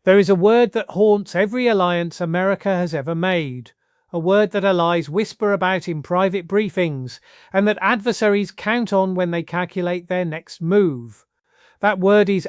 There is a word that haunts every alliance America has ever made, a word that allies whisper about in private briefings, and that adversaries count on when they calculate their next move. That word is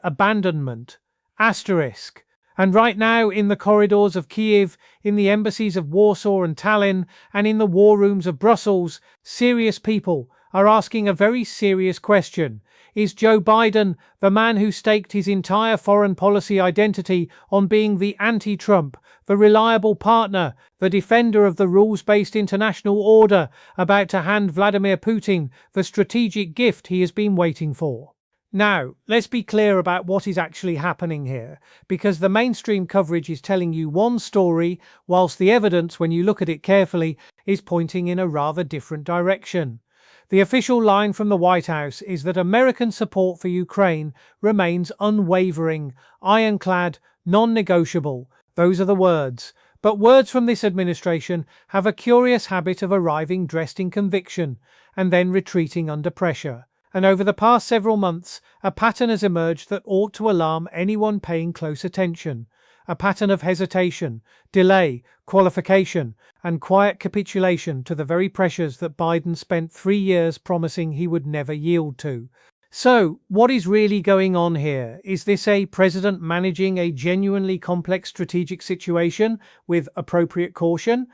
abandonment. Asterisk. And right now, in the corridors of Kiev, in the embassies of Warsaw and Tallinn, and in the war rooms of Brussels, serious people are asking a very serious question. Is Joe Biden, the man who staked his entire foreign policy identity on being the anti-Trump, the reliable partner, the defender of the rules-based international order, about to hand Vladimir Putin the strategic gift he has been waiting for? Now, let's be clear about what is actually happening here, because the mainstream coverage is telling you one story, whilst the evidence, when you look at it carefully, is pointing in a rather different direction. The official line from the White House is that American support for Ukraine remains unwavering, ironclad, non-negotiable. Those are the words. But words from this administration have a curious habit of arriving dressed in conviction and then retreating under pressure. And over the past several months, a pattern has emerged that ought to alarm anyone paying close attention. A pattern of hesitation, delay, qualification, and quiet capitulation to the very pressures that Biden spent 3 years promising he would never yield to. So, what is really going on here? Is this a president managing a genuinely complex strategic situation with appropriate caution?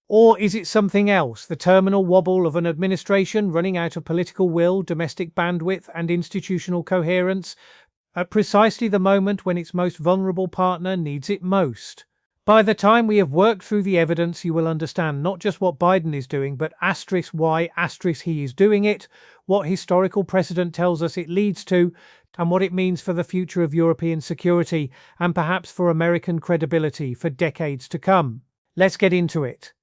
Or is it something else, the terminal wobble of an administration running out of political will, domestic bandwidth, and institutional coherence at precisely the moment when its most vulnerable partner needs it most? By the time we have worked through the evidence, you will understand not just what Biden is doing, but why he is doing it, what historical precedent tells us it leads to, and what it means for the future of European security, and perhaps for American credibility for decades to come. Let's get into it.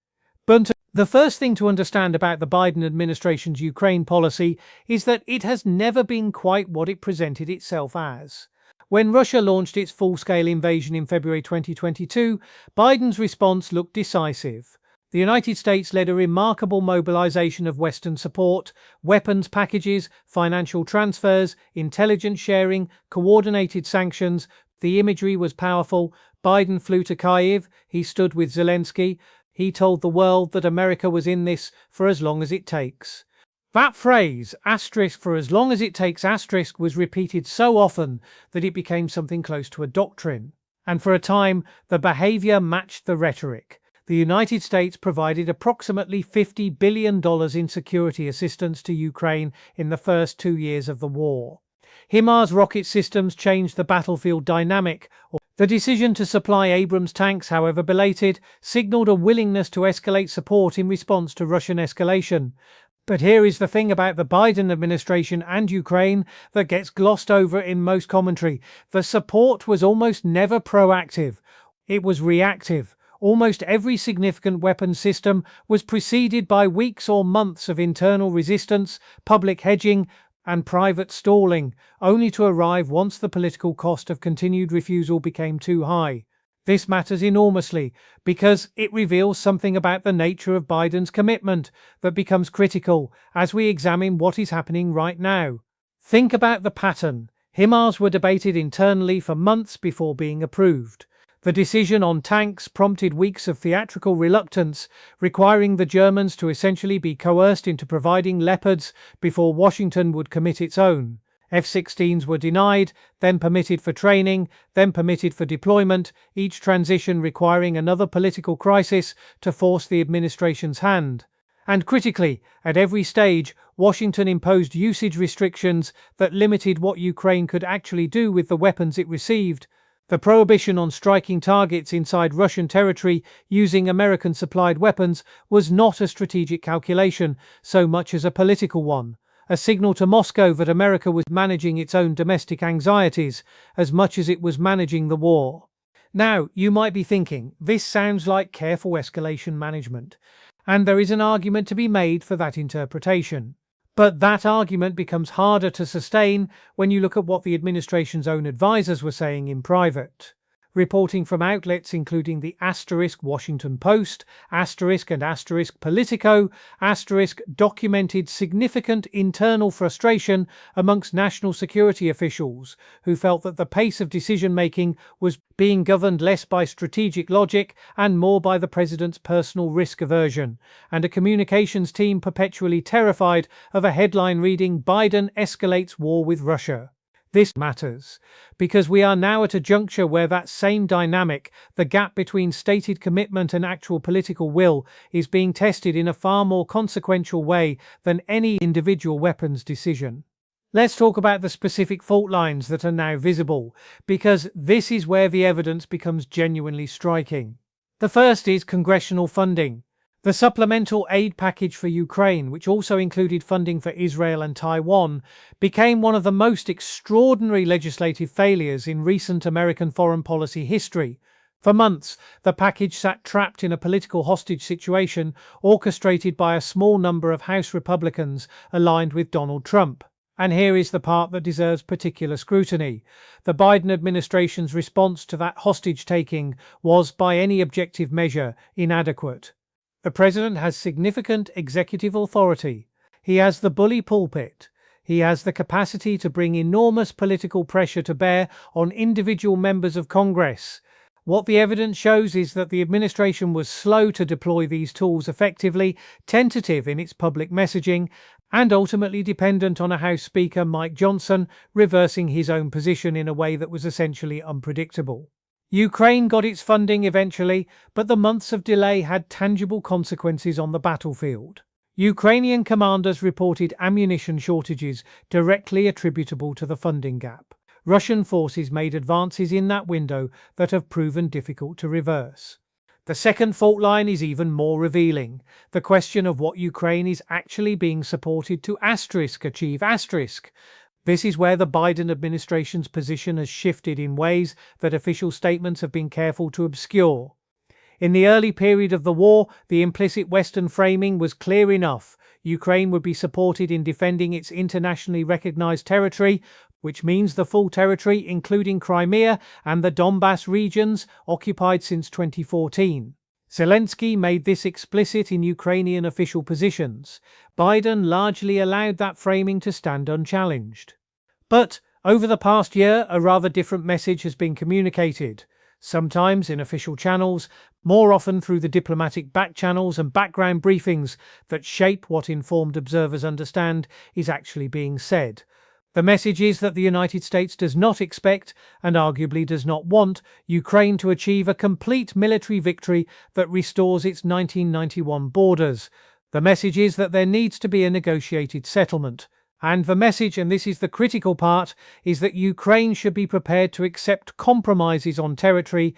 But the first thing to understand about the Biden administration's Ukraine policy is that it has never been quite what it presented itself as. When Russia launched its full-scale invasion in February 2022, Biden's response looked decisive. The United States led a remarkable mobilization of Western support, weapons packages, financial transfers, intelligence sharing, coordinated sanctions. The imagery was powerful. Biden flew to Kyiv. He stood with Zelensky. He told the world that America was in this for as long as it takes. That phrase, for as long as it takes, was repeated so often that it became something close to a doctrine. And for a time, the behavior matched the rhetoric. The United States provided approximately $50 billion in security assistance to Ukraine in the first 2 years of the war. HIMARS rocket systems changed the battlefield dynamic. The decision to supply Abrams tanks, however belated, signaled a willingness to escalate support in response to Russian escalation. But here is the thing about the Biden administration and Ukraine that gets glossed over in most commentary. The support was almost never proactive. It was reactive. Almost every significant weapons system was preceded by weeks or months of internal resistance, public hedging, and private stalling, only to arrive once the political cost of continued refusal became too high. This matters enormously because it reveals something about the nature of Biden's commitment that becomes critical as we examine what is happening right now. Think about the pattern. HIMARS were debated internally for months before being approved. The decision on tanks prompted weeks of theatrical reluctance, requiring the Germans to essentially be coerced into providing Leopards before Washington would commit its own. F-16s were denied, then permitted for training, then permitted for deployment, each transition requiring another political crisis to force the administration's hand. And critically, at every stage, Washington imposed usage restrictions that limited what Ukraine could actually do with the weapons it received. The prohibition on striking targets inside Russian territory using American-supplied weapons was not a strategic calculation so much as a political one, a signal to Moscow that America was managing its own domestic anxieties as much as it was managing the war. Now, you might be thinking, this sounds like careful escalation management, and there is an argument to be made for that interpretation. But that argument becomes harder to sustain when you look at what the administration's own advisors were saying in private. Reporting from outlets including the *Washington Post, *and *Politico, documented significant internal frustration amongst national security officials who felt that the pace of decision-making was being governed less by strategic logic and more by the president's personal risk aversion, and a communications team perpetually terrified of a headline reading "Biden escalates war with Russia." This matters because we are now at a juncture where that same dynamic, the gap between stated commitment and actual political will, is being tested in a far more consequential way than any individual weapons decision. Let's talk about the specific fault lines that are now visible, because this is where the evidence becomes genuinely striking. The first is congressional funding. The supplemental aid package for Ukraine, which also included funding for Israel and Taiwan, became one of the most extraordinary legislative failures in recent American foreign policy history. For months, the package sat trapped in a political hostage situation orchestrated by a small number of House Republicans aligned with Donald Trump. And here is the part that deserves particular scrutiny. The Biden administration's response to that hostage-taking was, by any objective measure, inadequate. The president has significant executive authority. He has the bully pulpit. He has the capacity to bring enormous political pressure to bear on individual members of Congress. What the evidence shows is that the administration was slow to deploy these tools effectively, tentative in its public messaging, and ultimately dependent on a House Speaker, Mike Johnson, reversing his own position in a way that was essentially unpredictable. Ukraine got its funding eventually, but the months of delay had tangible consequences on the battlefield. Ukrainian commanders reported ammunition shortages directly attributable to the funding gap. Russian forces made advances in that window that have proven difficult to reverse. The second fault line is even more revealing. The question of what Ukraine is actually being supported to achieve. This is where the Biden administration's position has shifted in ways that official statements have been careful to obscure. In the early period of the war, the implicit Western framing was clear enough. Ukraine would be supported in defending its internationally recognized territory, which means the full territory, including Crimea and the Donbas regions, occupied since 2014. Zelensky made this explicit in Ukrainian official positions. Biden largely allowed that framing to stand unchallenged. But over the past year, a rather different message has been communicated, sometimes in official channels, more often through the diplomatic back channels and background briefings that shape what informed observers understand is actually being said. The message is that the United States does not expect, and arguably does not want, Ukraine to achieve a complete military victory that restores its 1991 borders. The message is that there needs to be a negotiated settlement. And the message, and this is the critical part, is that Ukraine should be prepared to accept compromises on territory.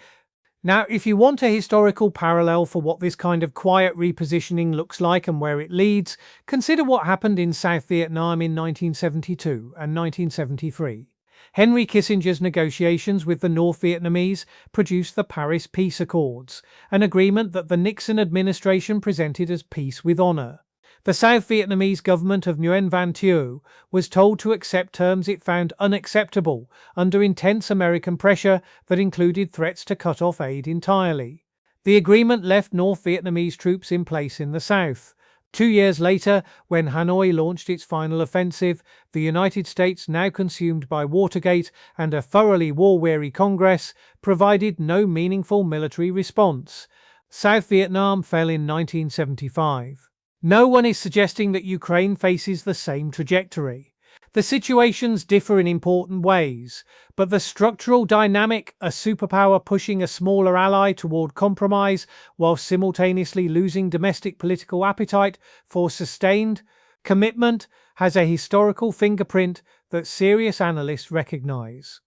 Now, if you want a historical parallel for what this kind of quiet repositioning looks like and where it leads, consider what happened in South Vietnam in 1972 and 1973. Henry Kissinger's negotiations with the North Vietnamese produced the Paris Peace Accords, an agreement that the Nixon administration presented as peace with honor. The South Vietnamese government of Nguyen Van Thieu was told to accept terms it found unacceptable under intense American pressure that included threats to cut off aid entirely. The agreement left North Vietnamese troops in place in the south. 2 years later, when Hanoi launched its final offensive, the United States, now consumed by Watergate and a thoroughly war-weary Congress, provided no meaningful military response. South Vietnam fell in 1975. No one is suggesting that Ukraine faces the same trajectory. The situations differ in important ways, but the structural dynamic, a superpower pushing a smaller ally toward compromise while simultaneously losing domestic political appetite for sustained commitment, has a historical fingerprint that serious analysts recognize.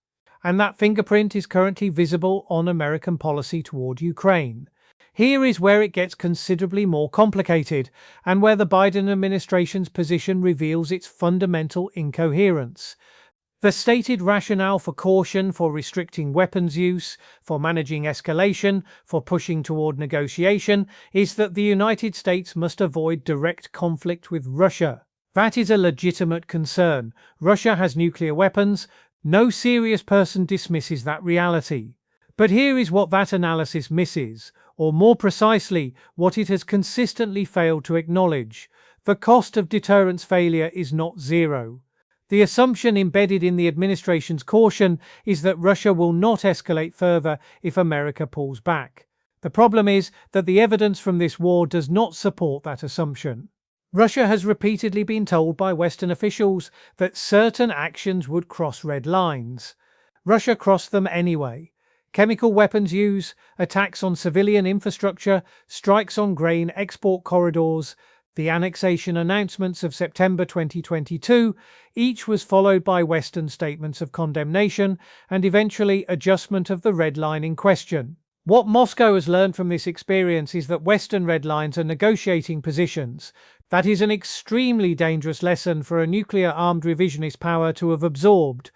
And that fingerprint is currently visible on American policy toward Ukraine. Here is where it gets considerably more complicated, and where the Biden administration's position reveals its fundamental incoherence. The stated rationale for caution, for restricting weapons use, for managing escalation, for pushing toward negotiation, is that the United States must avoid direct conflict with Russia. That is a legitimate concern. Russia has nuclear weapons. No serious person dismisses that reality. But here is what that analysis misses, or more precisely, what it has consistently failed to acknowledge. The cost of deterrence failure is not zero. The assumption embedded in the administration's caution is that Russia will not escalate further if America pulls back. The problem is that the evidence from this war does not support that assumption. Russia has repeatedly been told by Western officials that certain actions would cross red lines. Russia crossed them anyway. Chemical weapons use, attacks on civilian infrastructure, strikes on grain export corridors, the annexation announcements of September 2022, each was followed by Western statements of condemnation and eventually adjustment of the red line in question. What Moscow has learned from this experience is that Western red lines are negotiating positions. That is an extremely dangerous lesson for a nuclear-armed revisionist power to have absorbed.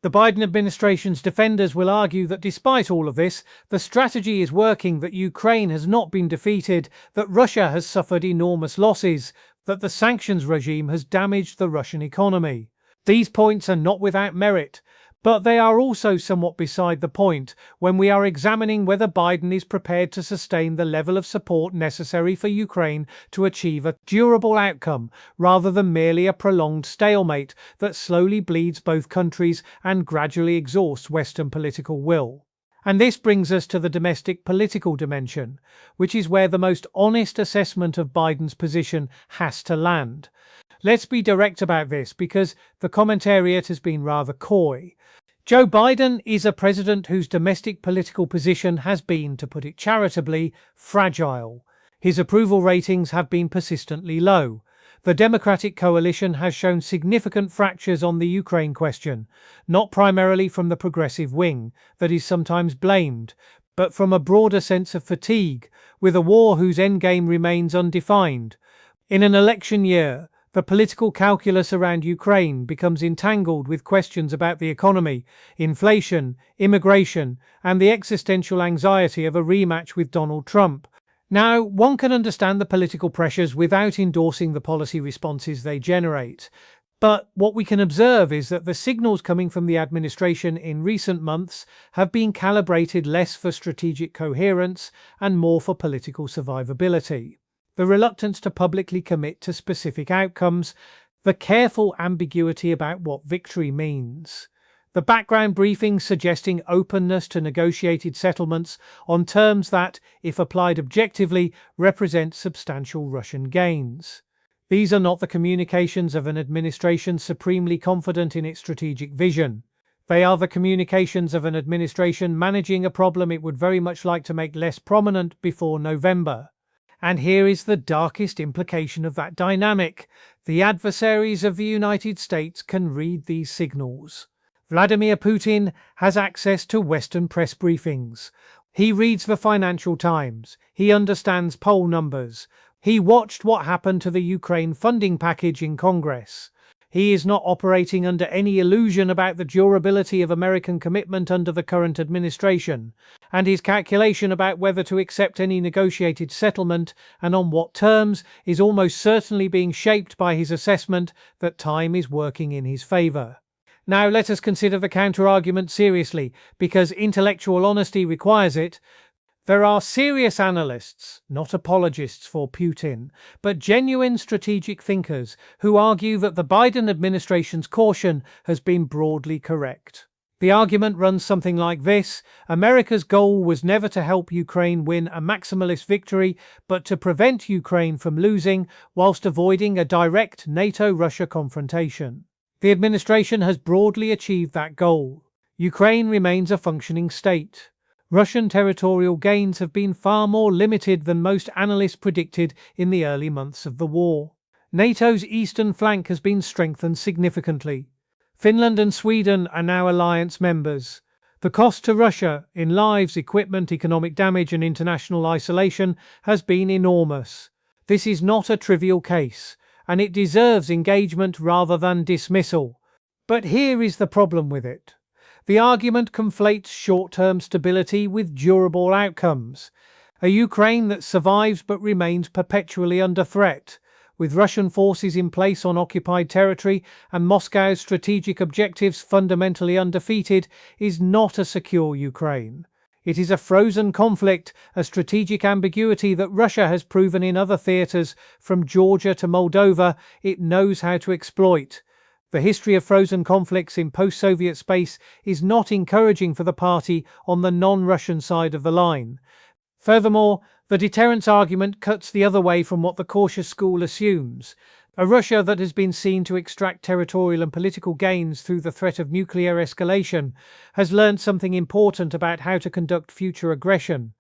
The Biden administration's defenders will argue that despite all of this, the strategy is working, that Ukraine has not been defeated, that Russia has suffered enormous losses, that the sanctions regime has damaged the Russian economy. These points are not without merit, but they are also somewhat beside the point when we are examining whether Biden is prepared to sustain the level of support necessary for Ukraine to achieve a durable outcome, rather than merely a prolonged stalemate that slowly bleeds both countries and gradually exhausts Western political will. And this brings us to the domestic political dimension, which is where the most honest assessment of Biden's position has to land. Let's be direct about this, because the commentariat has been rather coy. Joe Biden is a president whose domestic political position has been, to put it charitably, fragile. His approval ratings have been persistently low. The Democratic coalition has shown significant fractures on the Ukraine question, not primarily from the progressive wing, that is sometimes blamed, but from a broader sense of fatigue, with a war whose endgame remains undefined. In an election year, the political calculus around Ukraine becomes entangled with questions about the economy, inflation, immigration, and the existential anxiety of a rematch with Donald Trump. Now, one can understand the political pressures without endorsing the policy responses they generate. But what we can observe is that the signals coming from the administration in recent months have been calibrated less for strategic coherence and more for political survivability. The reluctance to publicly commit to specific outcomes, the careful ambiguity about what victory means, the background briefings suggesting openness to negotiated settlements on terms that, if applied objectively, represent substantial Russian gains. These are not the communications of an administration supremely confident in its strategic vision. They are the communications of an administration managing a problem it would very much like to make less prominent before November. And here is the darkest implication of that dynamic. The adversaries of the United States can read these signals. Vladimir Putin has access to Western press briefings. He reads the Financial Times. He understands poll numbers. He watched what happened to the Ukraine funding package in Congress. He is not operating under any illusion about the durability of American commitment under the current administration, and his calculation about whether to accept any negotiated settlement and on what terms is almost certainly being shaped by his assessment that time is working in his favor. Now let us consider the counter-argument seriously, because intellectual honesty requires it. There are serious analysts, not apologists for Putin, but genuine strategic thinkers who argue that the Biden administration's caution has been broadly correct. The argument runs something like this: America's goal was never to help Ukraine win a maximalist victory, but to prevent Ukraine from losing whilst avoiding a direct NATO-Russia confrontation. The administration has broadly achieved that goal. Ukraine remains a functioning state. Russian territorial gains have been far more limited than most analysts predicted in the early months of the war. NATO's eastern flank has been strengthened significantly. Finland and Sweden are now alliance members. The cost to Russia in lives, equipment, economic damage and international isolation has been enormous. This is not a trivial case, and it deserves engagement rather than dismissal. But here is the problem with it. The argument conflates short-term stability with durable outcomes. A Ukraine that survives but remains perpetually under threat, with Russian forces in place on occupied territory and Moscow's strategic objectives fundamentally undefeated, is not a secure Ukraine. It is a frozen conflict, a strategic ambiguity that Russia has proven in other theaters, from Georgia to Moldova, it knows how to exploit. The history of frozen conflicts in post-Soviet space is not encouraging for the party on the non-Russian side of the line. Furthermore, the deterrence argument cuts the other way from what the cautious school assumes. A Russia that has been seen to extract territorial and political gains through the threat of nuclear escalation has learned something important about how to conduct future aggression.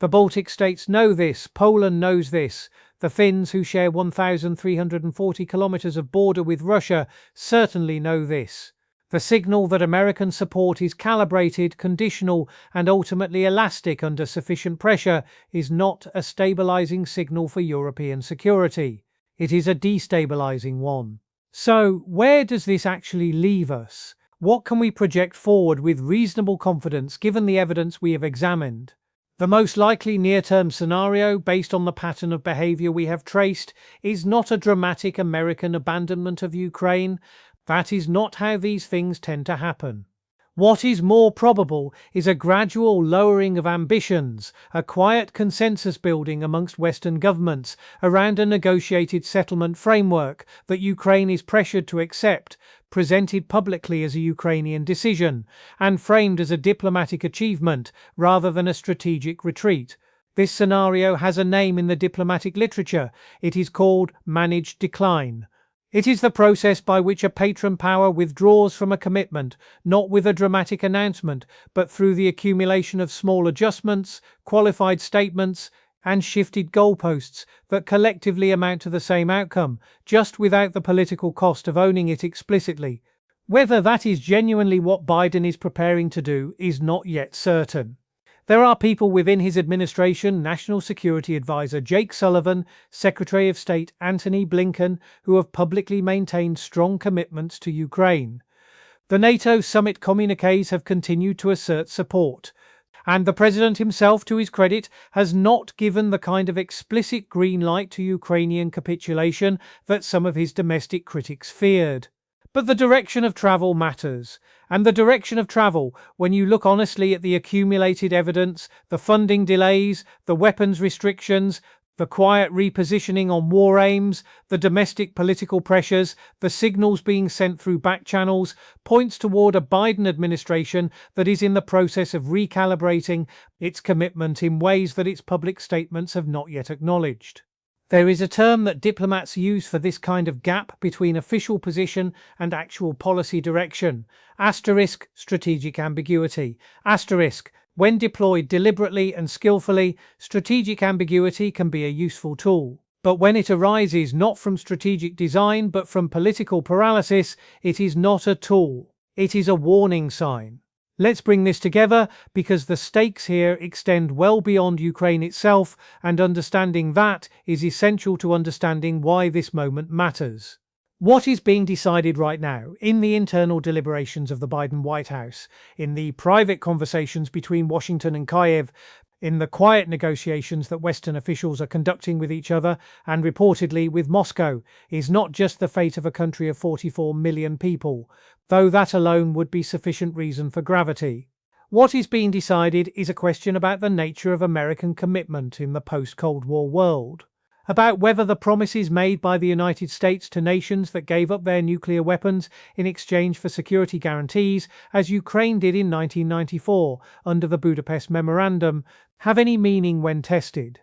The Baltic states know this, Poland knows this, the Finns, who share 1,340 kilometers of border with Russia, certainly know this. The signal that American support is calibrated, conditional, and ultimately elastic under sufficient pressure is not a stabilizing signal for European security. It is a destabilizing one. So, where does this actually leave us? What can we project forward with reasonable confidence given the evidence we have examined? The most likely near-term scenario, based on the pattern of behavior we have traced, is not a dramatic American abandonment of Ukraine. That is not how these things tend to happen. What is more probable is a gradual lowering of ambitions, a quiet consensus building amongst Western governments around a negotiated settlement framework that Ukraine is pressured to accept, presented publicly as a Ukrainian decision, and framed as a diplomatic achievement rather than a strategic retreat. This scenario has a name in the diplomatic literature. It is called managed decline. It is the process by which a patron power withdraws from a commitment, not with a dramatic announcement, but through the accumulation of small adjustments, qualified statements, and shifted goalposts that collectively amount to the same outcome, just without the political cost of owning it explicitly. Whether that is genuinely what Biden is preparing to do is not yet certain. There are people within his administration, National Security Advisor Jake Sullivan, Secretary of State Antony Blinken, who have publicly maintained strong commitments to Ukraine. The NATO summit communiques have continued to assert support, and the president himself, to his credit, has not given the kind of explicit green light to Ukrainian capitulation that some of his domestic critics feared. But the direction of travel matters. And the direction of travel, when you look honestly at the accumulated evidence, the funding delays, the weapons restrictions, the quiet repositioning on war aims, the domestic political pressures, the signals being sent through back channels, points toward a Biden administration that is in the process of recalibrating its commitment in ways that its public statements have not yet acknowledged. There is a term that diplomats use for this kind of gap between official position and actual policy direction. Asterisk, strategic ambiguity. Asterisk, when deployed deliberately and skillfully, strategic ambiguity can be a useful tool. But when it arises not from strategic design but from political paralysis, it is not a tool. It is a warning sign. Let's bring this together, because the stakes here extend well beyond Ukraine itself, and understanding that is essential to understanding why this moment matters. What is being decided right now in the internal deliberations of the Biden White House, in the private conversations between Washington and Kyiv, in the quiet negotiations that Western officials are conducting with each other and reportedly with Moscow, is not just the fate of a country of 44 million people, though that alone would be sufficient reason for gravity. What is being decided is a question about the nature of American commitment in the post-Cold War world, about whether the promises made by the United States to nations that gave up their nuclear weapons in exchange for security guarantees, as Ukraine did in 1994 under the Budapest Memorandum, have any meaning when tested,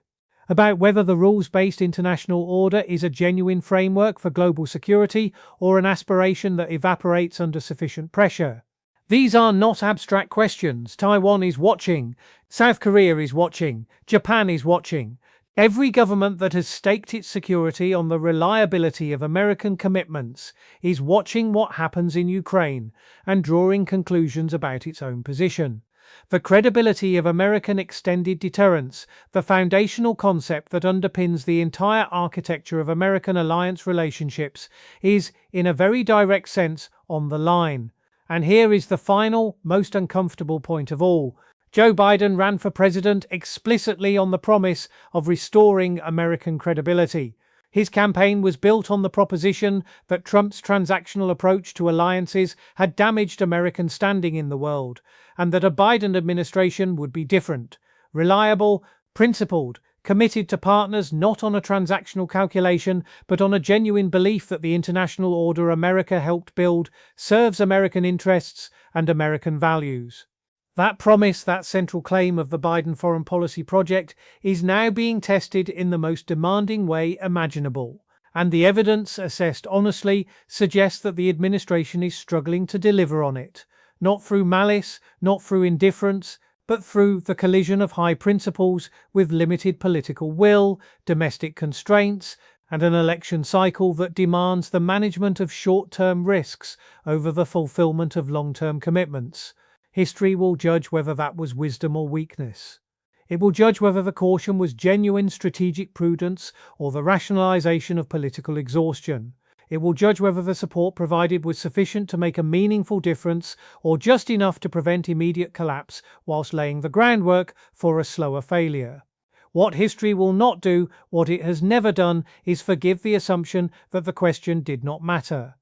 about whether the rules-based international order is a genuine framework for global security or an aspiration that evaporates under sufficient pressure. These are not abstract questions. Taiwan is watching, South Korea is watching, Japan is watching. Every government that has staked its security on the reliability of American commitments is watching what happens in Ukraine and drawing conclusions about its own position. The credibility of American extended deterrence, the foundational concept that underpins the entire architecture of American alliance relationships, is, in a very direct sense, on the line. And here is the final, most uncomfortable point of all. Joe Biden ran for president explicitly on the promise of restoring American credibility. His campaign was built on the proposition that Trump's transactional approach to alliances had damaged American standing in the world, and that a Biden administration would be different, reliable, principled, committed to partners not on a transactional calculation, but on a genuine belief that the international order America helped build serves American interests and American values. That promise, that central claim of the Biden foreign policy project, is now being tested in the most demanding way imaginable. And the evidence, assessed honestly, suggests that the administration is struggling to deliver on it. Not through malice, not through indifference, but through the collision of high principles with limited political will, domestic constraints, and an election cycle that demands the management of short-term risks over the fulfillment of long-term commitments. History will judge whether that was wisdom or weakness. It will judge whether the caution was genuine strategic prudence or the rationalization of political exhaustion. It will judge whether the support provided was sufficient to make a meaningful difference or just enough to prevent immediate collapse whilst laying the groundwork for a slower failure. What history will not do, what it has never done, is forgive the assumption that the question did not matter.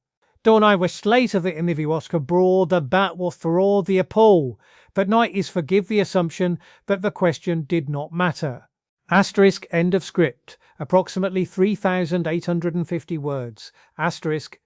Don't I wish later that in the Oscar broad the bat will throw the appall, but night is forgive the assumption that the question did not matter. Asterisk end of script. Approximately 3,850 words. Asterisk